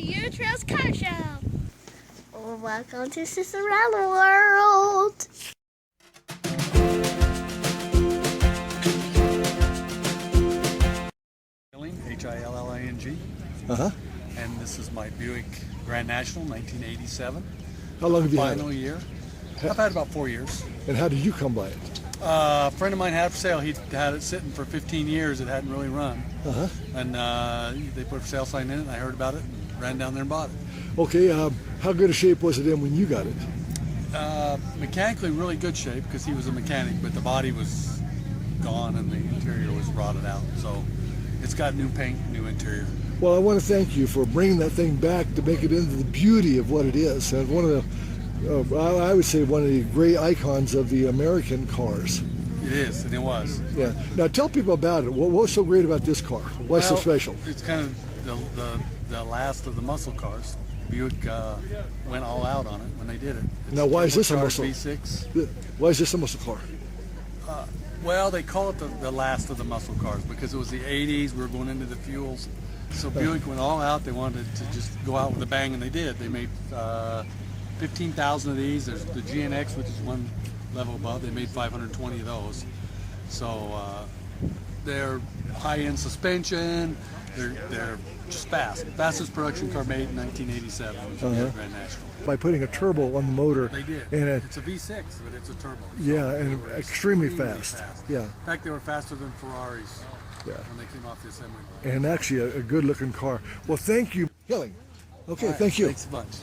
Ute Trail's car show. Well, welcome to Sissarella World. Hilling. And this is my Buick Grand National 1987. How long have you had it? Final year. I've had it about 4 years. And how did you come by it? A friend of mine had it for sale. He'd had it sitting for 15 years. It hadn't really run. And they put a for sale sign in it, and I heard about it and ran down there and bought it. Okay, how good a shape was it in when you got it? Mechanically really good shape because he was a mechanic, but the body was gone and the interior was rotted out. So it's got new paint, new interior. Well, I want to thank you for bringing that thing back to make it into the beauty of what it is. And one of the, I would say one of the great icons of the American cars. It is, and it was. Yeah. Now tell people about it. What's so great about this car? What's so special? It's kind of the last of the muscle cars. Buick went all out on it when they did it. Now, why is this a muscle? V6. Why is this a muscle car? Well, they call it the last of the muscle cars because it was the 80s. We were going into the fuels. So Buick went all out. They wanted to just go out with a bang, and they did. They made 15,000 of these. There's the GNX, which is one level above. They made 520 of those. So they're high-end suspension. They're just fast. Fastest production car made in 1987 was the Grand National. By putting a turbo on the motor. They did. And it's a V6, but it's a turbo. Yeah, and extremely fast. Yeah. In fact, they were faster than Ferraris. Yeah. When they came off the assembly line. And actually a good looking car. Well, thank you, Hilling. Okay, right, thank you. Thanks a bunch.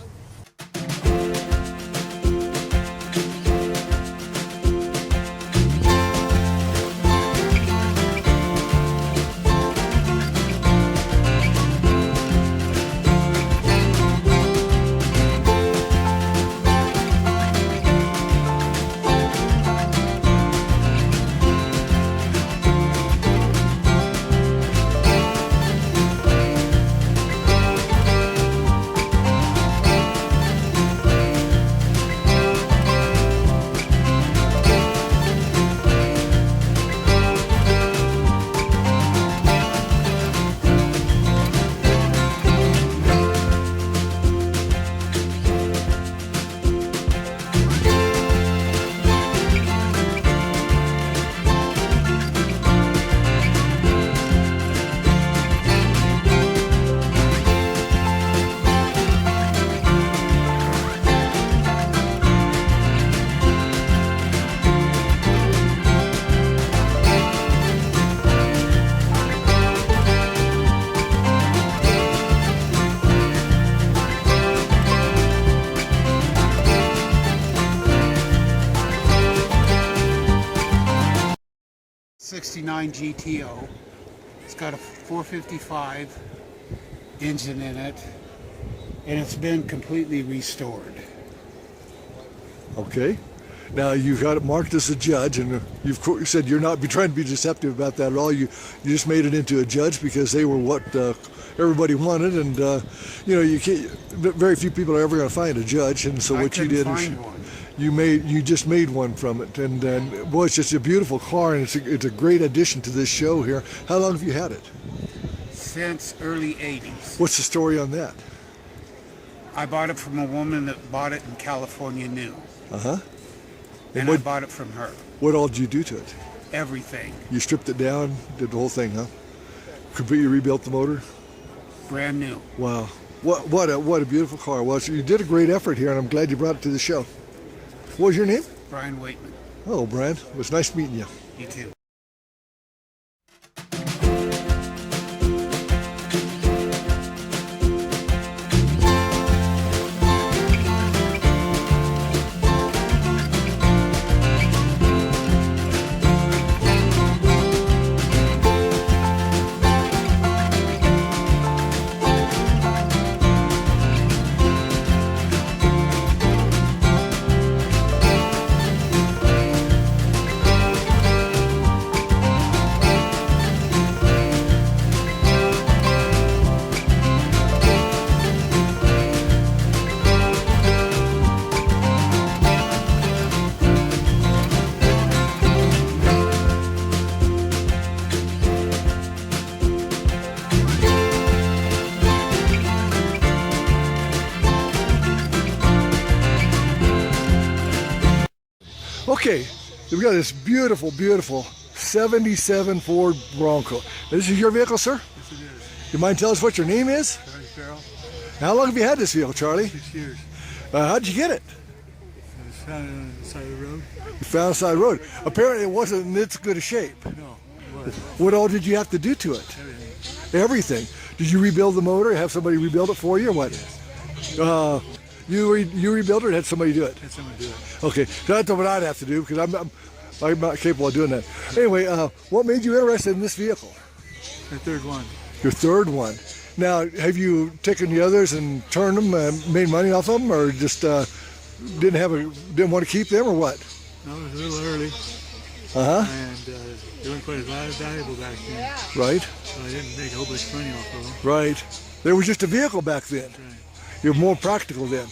'69 GTO. It's got a 455 engine in it, and it's been completely restored. Okay. Now you've got it marked as a judge, and you said you're not trying to be deceptive about that at all. You just made it into a judge because they were what everybody wanted, and you can't. Very few people are ever going to find a judge, and so what you did is you just made one from it, and boy, it's just a beautiful car, and it's a great addition to this show here. How long have you had it? Since early '80s. What's the story on that? I bought it from a woman that bought it in California new. And I bought it from her. What all did you do to it? Everything. You stripped it down, did the whole thing, huh? Completely rebuilt the motor? Brand new. Wow. What a beautiful car. Well, you did a great effort here, and I'm glad you brought it to the show. What was your name? Brian Waitman. Oh, Brian. It was nice meeting you. You too. Okay, we've got this beautiful, beautiful 77 Ford Bronco. This is your vehicle, sir? Yes, it is. You mind tell us what your name is? Charlie Farrell, How long have you had this vehicle, Charlie? 6 years. How'd you get it? I was found on the side of the road. You found it on the side of the road. Apparently it wasn't in its good a shape. No, it was. What all did you have to do to it? Everything. Everything. Did you rebuild the motor? Have somebody rebuild it for you or what? You rebuilt it or had somebody do it? Had someone do it. Okay, so that's what I'd have to do because I'm not capable of doing that. Anyway, what made you interested in this vehicle? The third one. Your third one. Now, have you taken the others and turned them and made money off them, or just didn't want to keep them, or what? No, it was a little early. And they weren't quite as valuable back then. Right. So I didn't make a whole bunch of money off of them. Right. There was just a vehicle back then. Right. You're more practical then.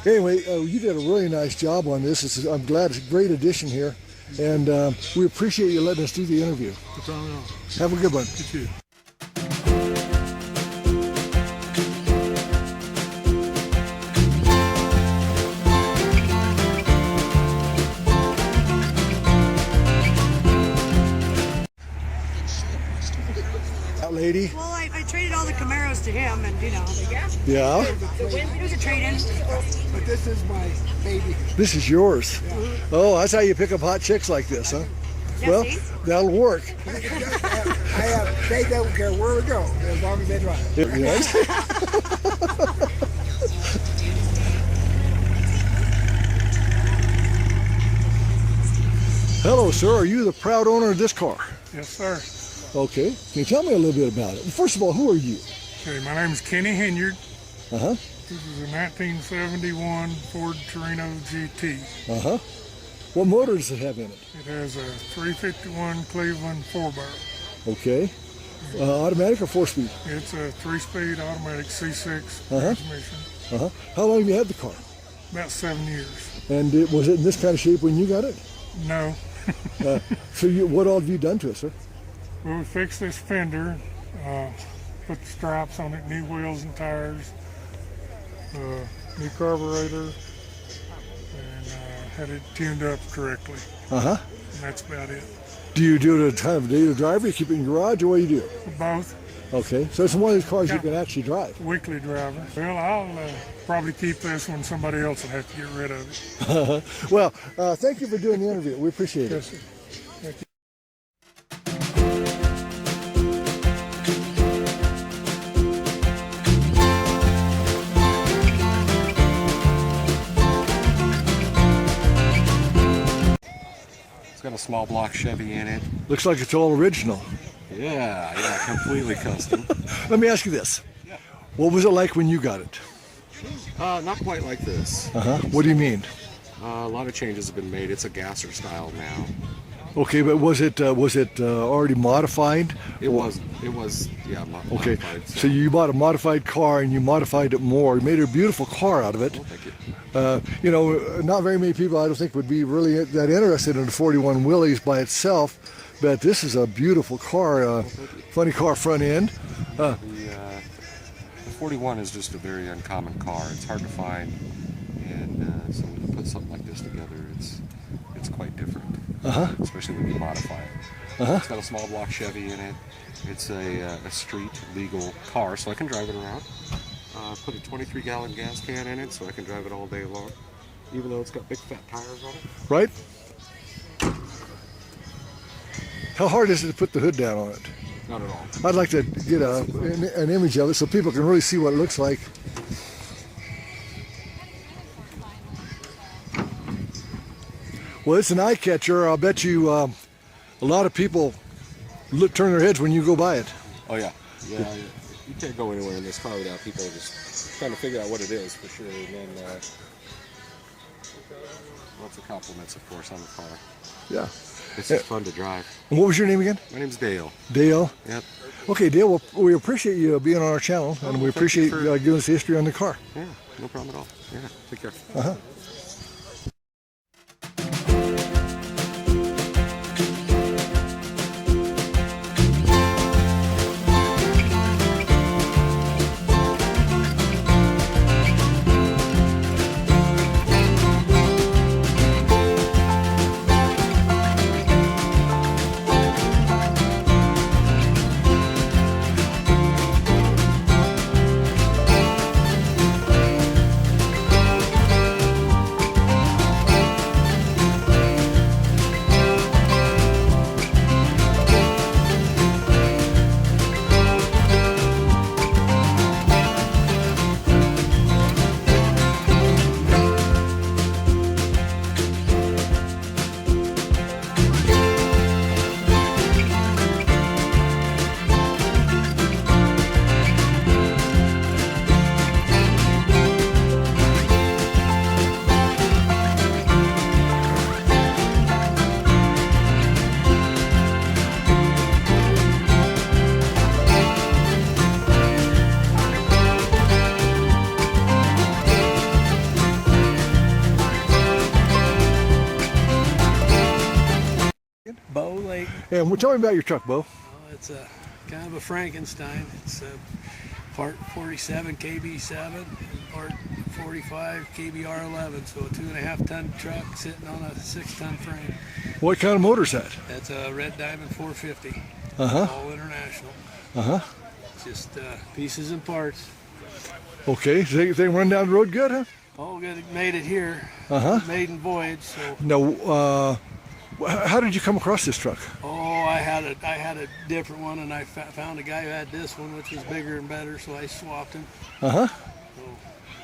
Anyway, you did a really nice job on this. I'm glad it's a great addition here, and we appreciate you letting us do the interview. No problem at all. Have a good one. You too. That lady. Well, I traded all the Camaros to him, and Yeah. it was a trade-in. But this is my baby. This is yours. Oh, that's how you pick up hot chicks like this, huh? Yeah, Well, see? that'll work. They don't care where we go as long as they drive. Yes. Hello, sir. Are you the proud owner of this car? Yes, sir. Okay. Can you tell me a little bit about it? First of all, who are you? Okay, my name is Kenny Hinyard. Uh-huh. This is a 1971 Ford Torino GT. Uh-huh. What motor does it have in it? It has a 351 Cleveland 4-barrel. Okay. Automatic or 4-speed? It's a 3-speed automatic C6 Uh-huh. transmission. Uh-huh. How long have you had the car? About 7 years. And was it in this kind of shape when you got it? No. So what all have you done to it, sir? Well, we fixed this fender, put the stripes on it, new wheels and tires, new carburetor, and had it tuned up correctly. Uh-huh. And that's about it. Do you do it a kind of daily driver? You keep it in your garage, or what do you do? Both. Okay, so it's one of these cars you can actually drive. Weekly driver. Well, I'll probably keep this when somebody else will have to get rid of it. Well, thank you for doing the interview. We appreciate it. Yes, sir. Thank you. It's got a small block Chevy in it. Looks like it's all original. Yeah, completely custom. Let me ask you this. What was it like when you got it? Not quite like this. Uh-huh. What do you mean? A lot of changes have been made. It's a gasser style now. Okay, but was it already modified? It was, yeah, Okay, modified. so you bought a modified car and you modified it more. You made a beautiful car out of it. Oh, thank you. You know, not very many people, I don't think, would be really that interested in a 41 Willys by itself, but this is a beautiful car, funny car front end. The 41 is just a very uncommon car. It's hard to find, and so when you put something like this together, it's quite different. Especially when you modify it. It's got a small block Chevy in it. It's a street legal car, so I can drive it around. Put a 23-gallon gas can in it, so I can drive it all day long, even though it's got big fat tires on it. Right? How hard is it to put the hood down on it? Not at all. I'd like to get an image of it so people can really see what it looks like. Well, it's an eye catcher. I'll bet you a lot of people turn their heads when you go by it. Oh yeah, yeah. You can't go anywhere in this car without people just trying to figure out what it is for sure, and then lots of compliments, of course, on the car. Yeah. It's just fun to drive. And what was your name again? My name's Dale. Dale. Yep. Okay, Dale. Well, we appreciate you being on our channel, and we thank you appreciate for- giving us the history on the car. Yeah, no problem at all. Yeah, take care. And tell me about your truck, Bo. Well, it's a kind of a Frankenstein. It's a part 47 KB7 and part 45 KBR11, so a 2.5 ton truck sitting on a 6 ton frame. What kind of motor's that? That's a Red Diamond 450, Uh-huh. all international. Uh-huh. Just pieces and parts. Okay, they run down the road good, huh? All good. Made it here. Uh-huh. Maiden voyage. So Now, how did you come across this truck? I had a different one, and I found a guy who had this one, which was bigger and better. So I swapped him. Uh-huh.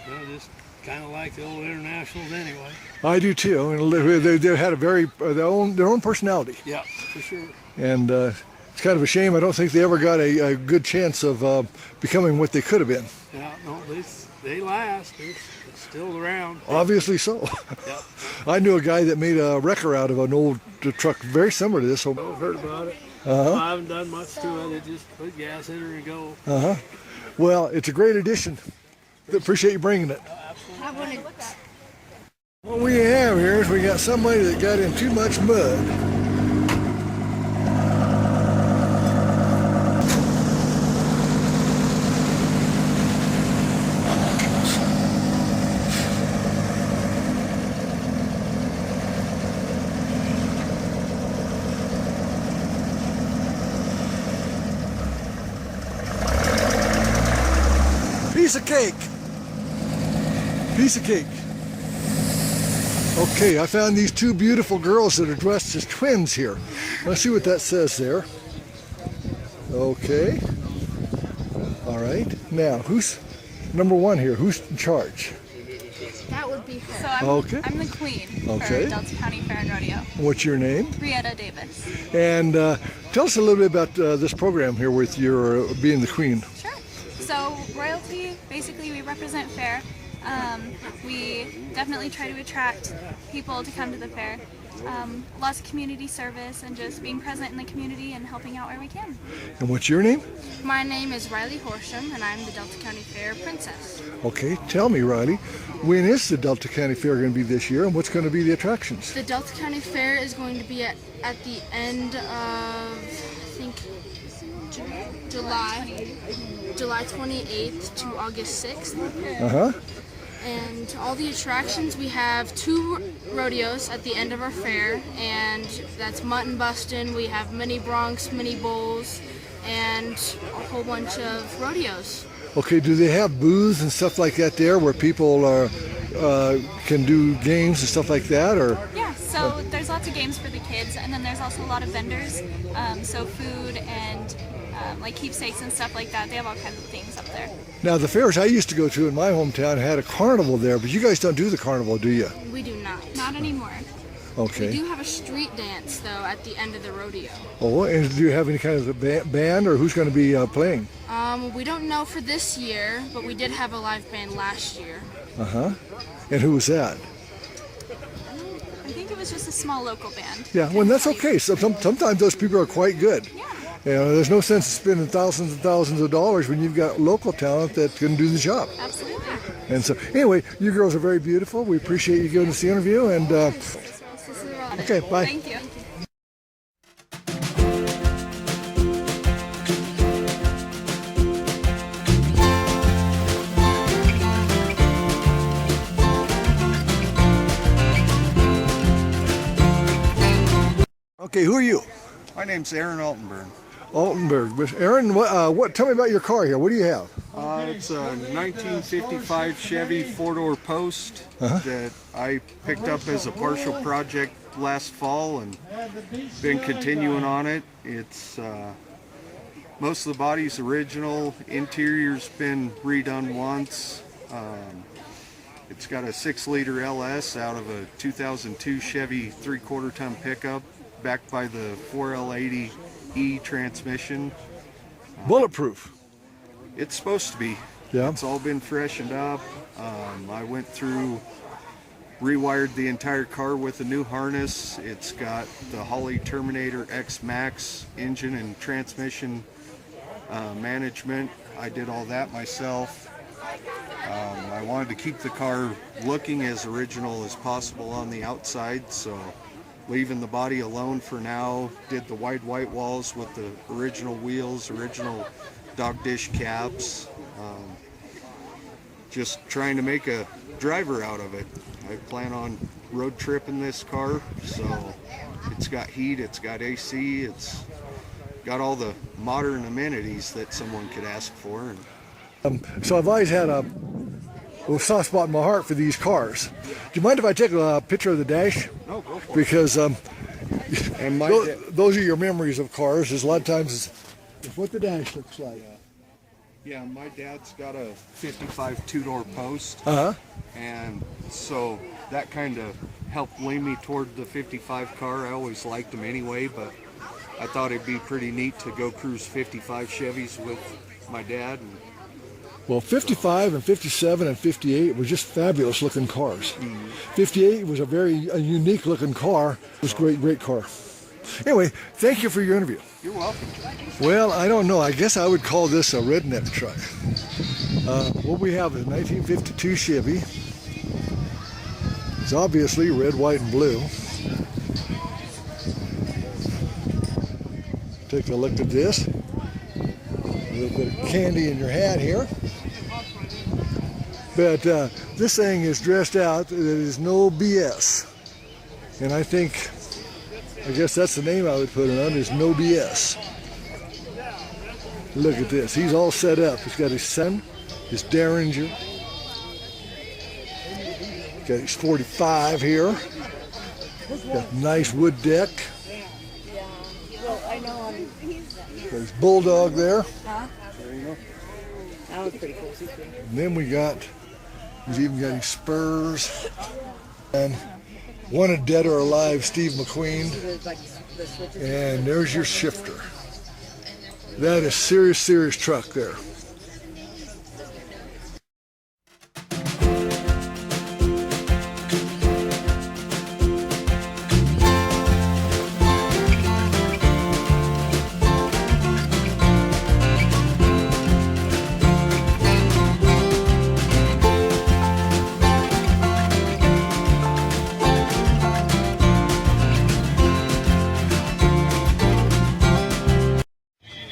So just kind of like the old internationals anyway. I do too, and they had a very their own personality. Yeah, for sure. And it's kind of a shame. I don't think they ever got a good chance of becoming what they could have been. Yeah, no, they last. It's still around. Obviously so. Yep. I knew a guy that made a wrecker out of an old truck very similar to this. So, I've heard about it. Uh-huh. I haven't done much to it. It just put gas in her and go. uh-huh. Well, it's a great addition. Appreciate you bringing it. I want to. What we have here is we got somebody that got in too much mud. Piece of cake. Piece of cake. Okay, I found these two beautiful girls that are dressed as twins here. Let's see what that says there. Okay. All right. Now, who's number one here? Who's in charge? That would be So her. I'm the queen Okay. for Delta County Fair and Rodeo. What's your name? Rietta Davis. And tell us a little bit about this program here with your being the queen. Sure. So royalty, basically we represent fair. We definitely try to attract people to come to the fair. Lots of community service and just being present in the community and helping out where we can. And what's your name? My name is Riley Horsham, and I'm the Delta County Fair Princess. Okay, tell me, Riley, when is the Delta County Fair going to be this year, and what's going to be the attractions? The Delta County Fair is going to be at the end of, I think, July 28th to August 6th. Uh-huh. And all the attractions, we have 2 rodeos at the end of our fair, and that's mutton busting. We have mini broncs, mini bulls, and a whole bunch of rodeos. Okay, do they have booths and stuff like that there where people can do games and stuff like that, or? Yeah, so there's lots of games for the kids, and then there's also a lot of vendors, so food and like keepsakes and stuff like that. They have all kinds of things up there. Now, the fairs I used to go to in my hometown had a carnival there, but you guys don't do the carnival, do you? We do not. Not anymore. Okay. We do have a street dance, though, at the end of the rodeo. Oh, and do you have any kind of a band, or who's going to be playing? We don't know for this year, but we did have a live band last year. Uh-huh. And who was that? I think it was just a small local band. Yeah, well, that's okay. So sometimes those people are quite good. Yeah. You know, there's no sense in spending thousands and thousands of dollars when you've got local talent that can do the job. Absolutely. And so, anyway, you girls are very beautiful. We appreciate you giving us the interview. And okay, bye. Thank you. Okay, who are you? My name's Aaron Altenberg. Altenberg. Aaron, what? Tell me about your car here. What do you have? It's a 1955 Chevy 4-door Post that I picked up as a partial project last fall and been continuing on it. It's most of the body's original. Interior's been redone once. It's got a 6-liter LS out of a 2002 Chevy 3/4 ton pickup, backed by the 4L80E transmission. Bulletproof. It's supposed to be. Yeah. It's all been freshened up. I went through, rewired the entire car with a new harness. It's got the Holley Terminator X Max engine and transmission management. I did all that myself. I wanted to keep the car looking as original as possible on the outside, so leaving the body alone for now. Did the wide white walls with the original wheels, original dog dish caps. Just trying to make a driver out of it. I plan on road tripping this car, so it's got heat, it's got AC, it's got all the modern amenities that someone could ask for. So I've always had a soft spot in my heart for these cars. Do you mind if I take a picture of the dash? No, go for Because it. And those are your memories of cars. There's a lot of times it's what the dash looks like. Yeah, my dad's got a 55 two-door post. Uh-huh. And so that kind of helped lean me toward the 55 car. I always liked them anyway, but I thought it'd be pretty neat to go cruise 55 Chevys with my dad. And well, 55 and 57 and 58 were just fabulous looking cars. 58 was a unique looking car. It was a great car. Anyway, thank you for your interview. You're welcome. Well, I don't know. I guess I would call this a redneck truck. What we have is a 1952 Chevy. It's obviously red, white, and blue. Take a look at this. A little bit of candy in your hat here. But this thing is dressed out. There is no BS. And I guess that's the name I would put it on, is no BS. Look at this. He's all set up. He's got his son, his Derringer. Got his 45 here. Got a nice wood deck. Got his Bulldog there. That was pretty cool. And then he's even got his spurs. And Wanted Dead or Alive, Steve McQueen. And there's your shifter. That is serious truck there.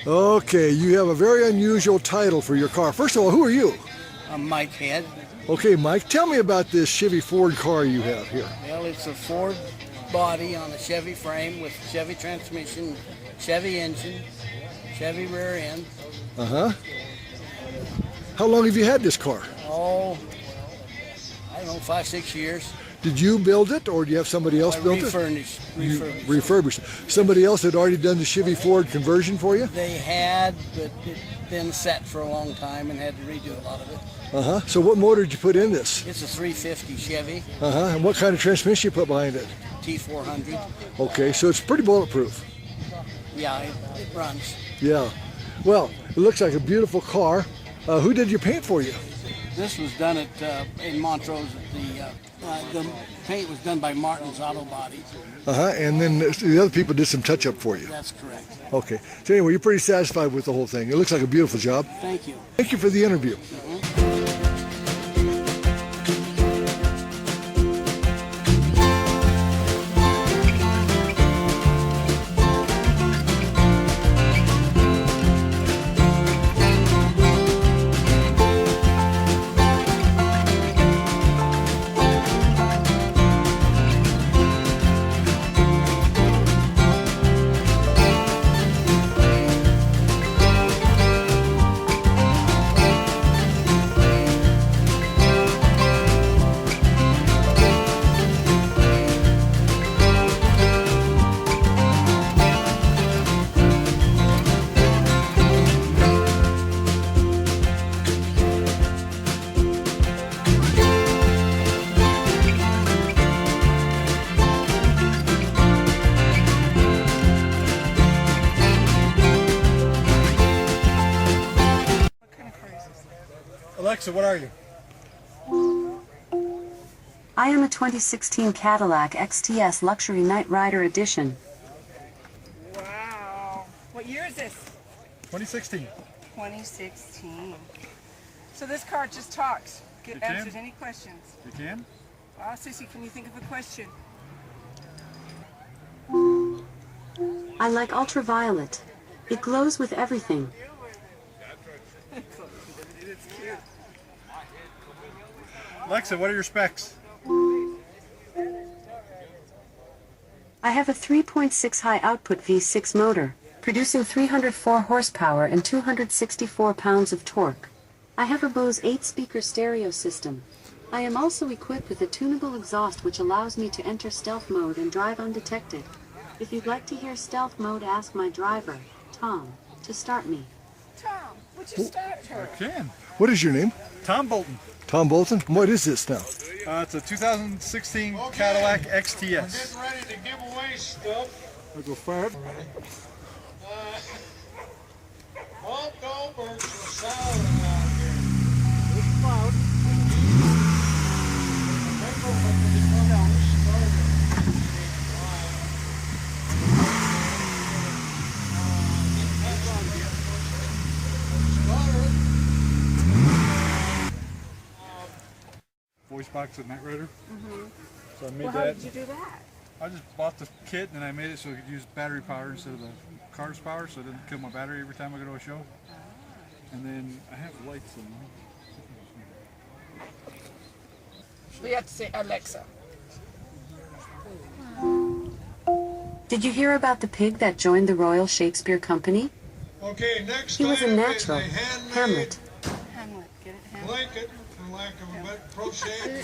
Okay, you have a very unusual title for your car. First of all, who are you? I'm Mike Head. Okay, Mike, tell me about this Chevy Ford car you have here. Well, it's a Ford body on a Chevy frame with Chevy transmission, Chevy engine, Chevy rear end. Uh-huh. How long have you had this car? Oh, I don't know, 5-6 years. Did you build it, or do you have somebody else build it? Refurbished. Refurbished. Somebody else had already done the Chevy Ford conversion for you? They had, but it'd been set for a long time and had to redo a lot of it. Uh-huh. So what motor did you put in this? It's a 350 Chevy. Uh-huh. And what kind of transmission you put behind it? T400. Okay, so it's pretty bulletproof. Yeah, it runs. Yeah. Well, it looks like a beautiful car. Who did your paint for you? This was done in Montrose at the paint was done by Martin's Auto Body. Uh-huh, and then the other people did some touch-up for you. That's correct. Okay. So anyway, you're pretty satisfied with the whole thing. It looks like a beautiful job. Thank you. Thank you for the interview. Alexa, what are you? I am a 2016 Cadillac XTS Luxury Night Rider Edition. Wow. What year is this? 2016. 2016. So this car just talks. It answers any questions. You can? Wow, Sissy, can you think of a question? I like ultraviolet. It glows with everything. Alexa, what are your specs? I have a 3.6 high output V6 motor, producing 304 horsepower and 264 pounds of torque. I have a Bose 8-speaker stereo system. I am also equipped with a tunable exhaust which allows me to enter stealth mode and drive undetected. If you'd like to hear stealth mode, ask my driver, Tom, to start me. Tom, would you start her? Can. What is your name? Tom Bolton. Tom Bolton. What is this now? It's a 2016 Cadillac XTS. Getting ready to give away stuff. I'll go fire. Bob Goldberg's for salad out here. Voice box at Night Rider. So I made Well, how did you do that? I just bought the kit and I made it so it could use battery power instead of the car's power, so it doesn't kill my battery every time I go to a show. And then I have lights in there. So you have to say Alexa. Did you hear about the pig that joined the Royal Shakespeare Company? Okay, next He was a item natural, is a handmade Hamlet. Hamlet, get it, Hamlet. blanket, for lack of a better crochet.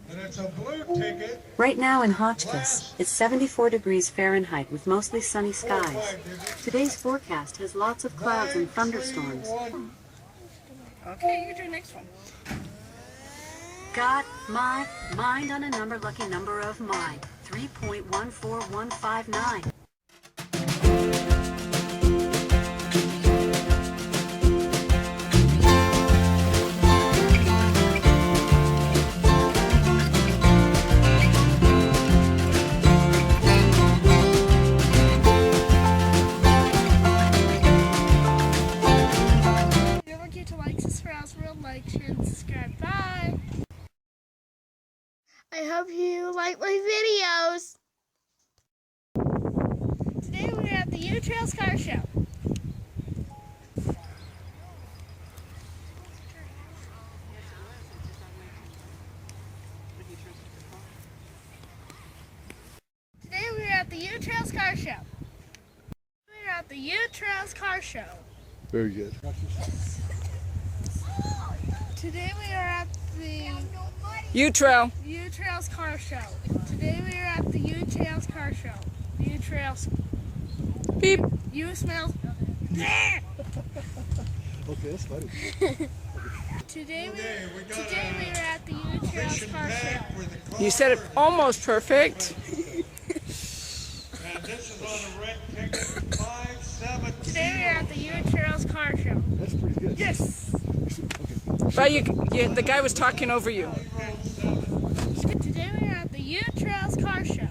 And it's a blue ticket. Right now in Hotchkiss, it's 74 degrees Fahrenheit with mostly sunny skies. Today's forecast has lots of clouds and thunderstorms. Okay, you can do the next one. Got my mind on a number, lucky number of mine, 3.14159. Don't forget to like Sissarella World, like, share, and subscribe. Bye! I hope you like my videos. Today we're at the Ute Trail Car Show. Today we're at the Ute Trail Car Show. We're at the Ute Trail Car Show. Very good. Today we are at the Ute Trail. Ute Trails Car Show. Today we are at the Ute Trails Car Show. Ute Trails. Beep. You smell. Okay, that's funny. Today we are at the Ute Trails Car Show. You said it almost perfect. And this is on a red ticket, 517. Today we are at the Ute Trails Car Show. That's pretty good. Yes. But the guy was talking over you. Today we are at the Ute Trails Car Show.